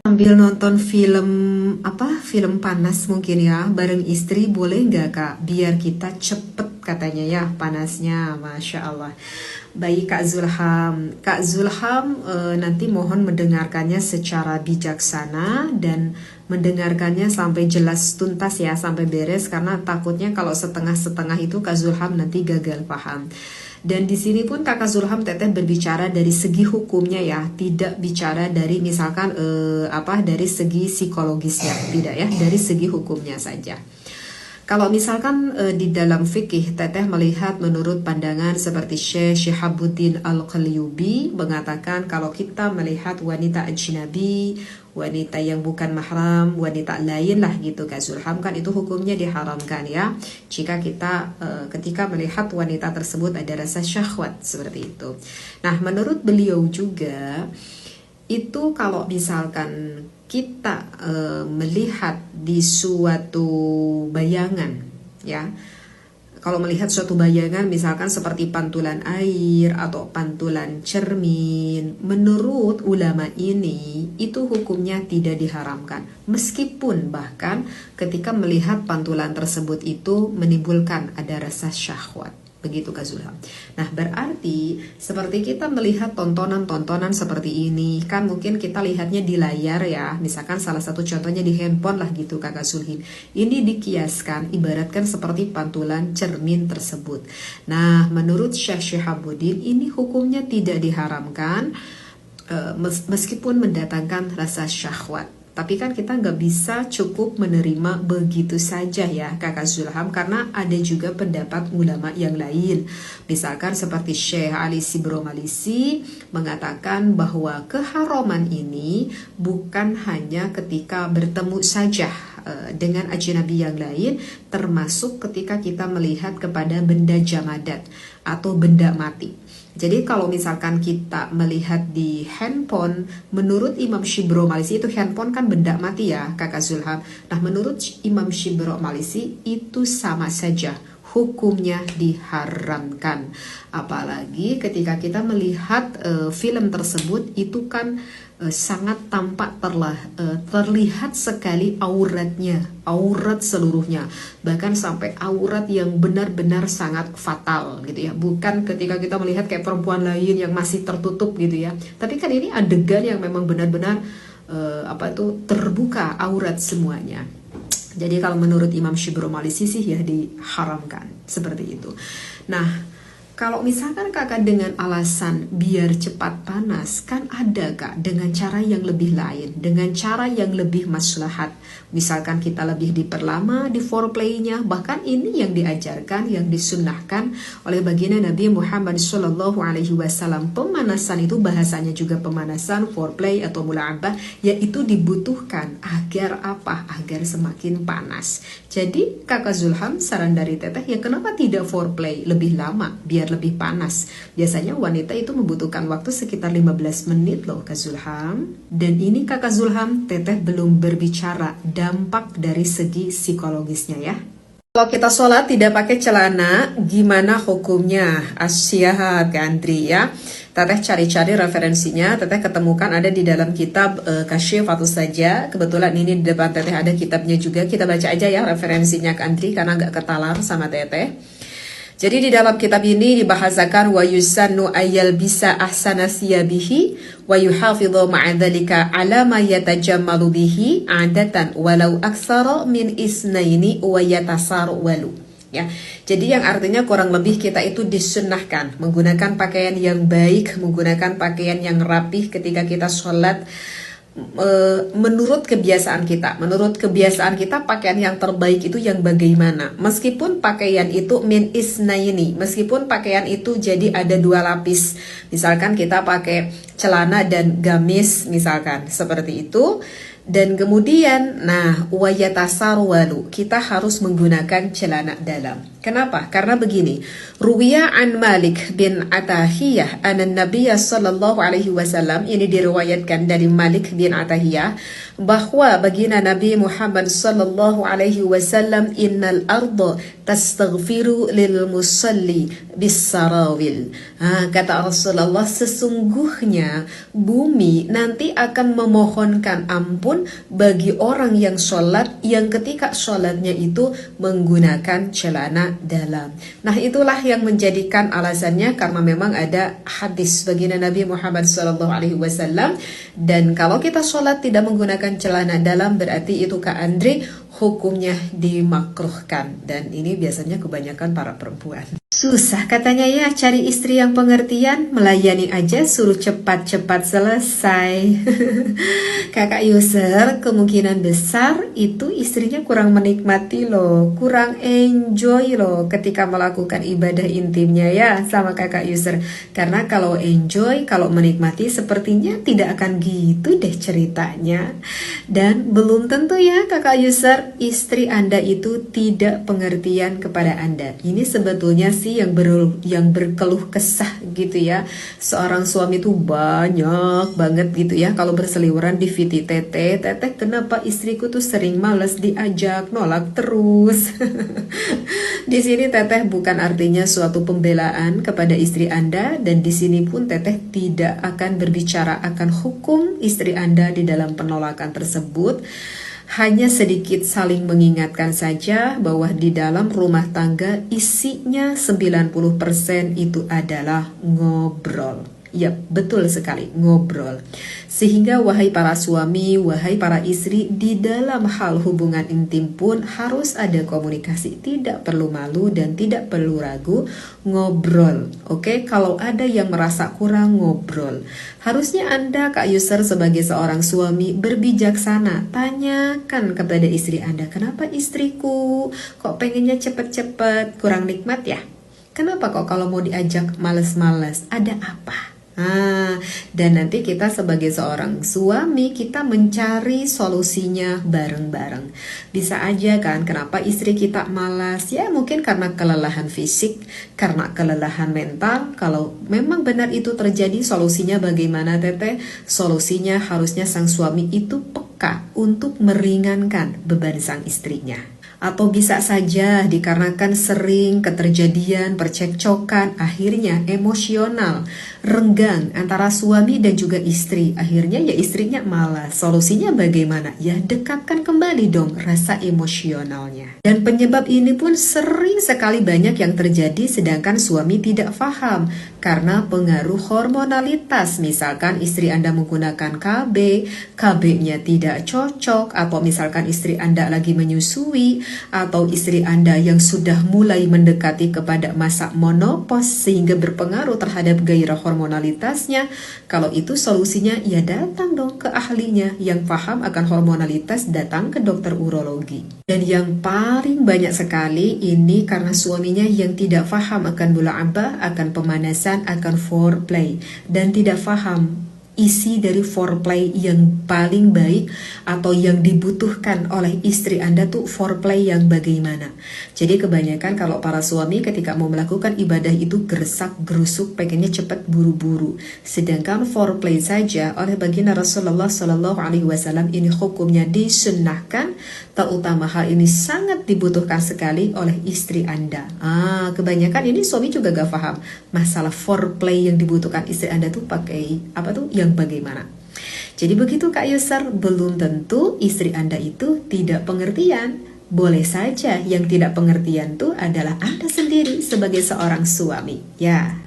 Sambil nonton film film panas mungkin ya bareng istri, boleh nggak Kak? Biar kita cepet katanya ya panasnya, Masya Allah. Baik Kak Zulham. Kak Zulham, nanti mohon mendengarkannya secara bijaksana dan mendengarkannya sampai jelas tuntas ya, sampai beres, karena takutnya kalau setengah-setengah itu Kak Zulham nanti gagal paham. Dan di sini pun Kakak Zulham Teteh berbicara dari segi hukumnya ya, tidak bicara dari misalkan dari segi psikologisnya, tidak ya, dari segi hukumnya saja. Kalau misalkan di dalam fikih Teteh melihat menurut pandangan seperti Syekh Syihabuddin Al-Qalyubi mengatakan kalau kita melihat wanita ajnabi, wanita yang bukan mahram, wanita lain lah gitu Kak Zulham, kan itu hukumnya diharamkan ya. Jika kita ketika melihat wanita tersebut ada rasa syahwat seperti itu. Nah, menurut beliau juga itu kalau misalkan kita melihat di suatu bayangan ya, kalau melihat suatu bayangan misalkan seperti pantulan air atau pantulan cermin, menurut ulama ini itu hukumnya tidak diharamkan, meskipun bahkan ketika melihat pantulan tersebut itu menimbulkan ada rasa syahwat. Begitu Kak Zulham. Nah, berarti seperti kita melihat tontonan-tontonan seperti ini, kan mungkin kita lihatnya di layar ya, misalkan salah satu contohnya di handphone lah gitu Kakak Zulhin. Ini dikiaskan, ibaratkan seperti pantulan cermin tersebut. Nah, menurut Syekh Syihabuddin ini hukumnya tidak diharamkan, meskipun mendatangkan rasa syahwat. Tapi kan kita nggak bisa cukup menerima begitu saja ya Kakak Zulham, karena ada juga pendapat ulama yang lain. Misalkan seperti Syekh Ali Sibro Malisi mengatakan bahwa keharaman ini bukan hanya ketika bertemu saja dengan ajnabi yang lain, termasuk ketika kita melihat kepada benda jamadat atau benda mati. Jadi kalau misalkan kita melihat di handphone, menurut Imam Shibro Malisi itu handphone kan benda mati ya Kakak Zulham. Nah, menurut Imam Shibro Malisi itu sama saja, hukumnya diharamkan. Apalagi ketika kita melihat film tersebut itu kan sangat tampak terlihat sekali auratnya, aurat seluruhnya, bahkan sampai aurat yang benar-benar sangat fatal gitu ya. Bukan ketika kita melihat kayak perempuan lain yang masih tertutup gitu ya, tapi kan ini adegan yang memang benar-benar terbuka aurat semuanya. Jadi kalau menurut Imam Shibro Malisi sih ya diharamkan seperti itu. Nah, kalau misalkan kakak dengan alasan biar cepat panas, kan ada kak dengan cara yang lebih lain, dengan cara yang lebih maslahat. Misalkan kita lebih diperlama di foreplaynya, bahkan ini yang diajarkan, yang disunnahkan oleh baginda Nabi Muhammad SAW. Pemanasan itu bahasanya juga pemanasan, foreplay atau mula'abah, yaitu dibutuhkan agar apa? Agar semakin panas. Jadi kakak Zulham, saran dari teteh ya kenapa tidak foreplay lebih lama biar lebih panas. Biasanya wanita itu membutuhkan waktu sekitar 15 menit loh Kak Zulham. Dan ini Kakak Zulham, teteh belum berbicara dampak dari segi psikologisnya ya. Kalau kita sholat tidak pakai celana, gimana hukumnya? Asyah Gandri ya. Teteh cari-cari referensinya, teteh ketemukan ada di dalam kitab Kasyifatus Saja. Kebetulan ini di depan teteh ada kitabnya juga. Kita baca aja ya referensinya Gandri karena gak ketalar sama teteh. Jadi di dalam kitab ini dibahasakan wa yusannu ayyal bisa ahsana siyabihi wa yuhafidhu ma'adzalika ala ma yatajammalu bihi adatan walau aksara min isnaini wa yatasaru walu. Ya, jadi yang artinya kurang lebih kita itu disunnahkan menggunakan pakaian yang baik, menggunakan pakaian yang rapih ketika kita sholat. Menurut kebiasaan kita pakaian yang terbaik itu yang bagaimana, meskipun pakaian itu min isnaini, meskipun pakaian itu jadi ada 2 lapis, misalkan kita pakai celana dan gamis misalkan seperti itu. Dan kemudian wayatasarwalu, kita harus menggunakan celana dalam. Kenapa? Karena begini, Ruwiya an Malik bin Atahiyah anan Nabiya sallallahu alaihi wasallam, ini diriwayatkan dari Malik bin Atahiyah bahwa baginda Nabi Muhammad sallallahu alaihi wasallam, innal arda tastaghfiru lil musalli bisarawil. Kata Rasulullah, sesungguhnya bumi nanti akan memohonkan ampun bagi orang yang sholat yang ketika sholatnya itu menggunakan celana dalam. Nah, itulah yang menjadikan alasannya karena memang ada hadis baginda Nabi Muhammad SAW. Dan kalau kita sholat tidak menggunakan celana dalam, berarti itu Kak Andri hukumnya dimakruhkan. Dan ini biasanya kebanyakan para perempuan. Susah katanya ya cari istri yang pengertian, melayani aja suruh cepat-cepat selesai. Kakak user, kemungkinan besar itu istrinya kurang menikmati loh, kurang enjoy loh ketika melakukan ibadah intimnya ya sama kakak user. Karena kalau enjoy, kalau menikmati sepertinya tidak akan gitu deh ceritanya. Dan belum tentu ya kakak user, istri Anda itu tidak pengertian kepada Anda. Ini sebetulnya sih yang berkeluh kesah gitu ya. Seorang suami itu banyak banget gitu ya kalau berseliweran di VT teteh, kenapa istriku tuh sering males diajak, nolak terus. Di sini teteh bukan artinya suatu pembelaan kepada istri Anda, dan di sini pun teteh tidak akan berbicara akan hukum istri Anda di dalam penolakan tersebut. Hanya sedikit saling mengingatkan saja bahwa di dalam rumah tangga isinya 90% itu adalah ngobrol. Ya, betul sekali, ngobrol. Sehingga wahai para suami, wahai para istri, di dalam hal hubungan intim pun harus ada komunikasi. Tidak perlu malu dan tidak perlu ragu, ngobrol. Oke, kalau ada yang merasa kurang, ngobrol. Harusnya Anda, Kak User, sebagai seorang suami berbijaksana. Tanyakan kepada istri Anda, kenapa istriku kok pengennya cepet-cepet, kurang nikmat ya? Kenapa kok kalau mau diajak males-males? Ada apa? Dan nanti kita sebagai seorang suami, kita mencari solusinya bareng-bareng. Bisa aja kan kenapa istri kita malas? Ya mungkin karena kelelahan fisik, karena kelelahan mental. Kalau memang benar itu terjadi, solusinya bagaimana teteh? Solusinya harusnya sang suami itu peka untuk meringankan beban sang istrinya. Atau bisa saja dikarenakan sering keterjadian percekcokan, akhirnya emosional, renggang antara suami dan juga istri. Akhirnya ya istrinya malas. Solusinya bagaimana? Ya dekatkan kembali dong rasa emosionalnya. Dan penyebab ini pun sering sekali banyak yang terjadi sedangkan suami tidak paham. Karena pengaruh hormonalitas. Misalkan istri Anda menggunakan KB, KB-nya tidak cocok, atau misalkan istri Anda lagi menyusui, atau istri Anda yang sudah mulai mendekati kepada masa menopause sehingga berpengaruh terhadap gairah hormonalitasnya. Kalau itu solusinya ya datang dong ke ahlinya yang paham akan hormonalitas, datang ke dokter urologi. Dan yang paling banyak sekali ini karena suaminya yang tidak paham akan mula'abah, akan pemanasan, akan foreplay, dan tidak paham isi dari foreplay yang paling baik atau yang dibutuhkan oleh istri Anda tuh foreplay yang bagaimana. Jadi kebanyakan kalau para suami ketika mau melakukan ibadah itu geresak gerusuk, pengennya cepat buru-buru. Sedangkan foreplay saja oleh baginda Rasulullah SAW ini hukumnya disunnahkan, terutama hal ini sangat dibutuhkan sekali oleh istri Anda. Kebanyakan ini suami juga gak paham masalah foreplay yang dibutuhkan istri Anda tuh pakai apa tuh yang bagaimana. Jadi begitu Kak User, belum tentu istri Anda itu tidak pengertian. Boleh saja yang tidak pengertian tuh adalah Anda sendiri sebagai seorang suami. Ya.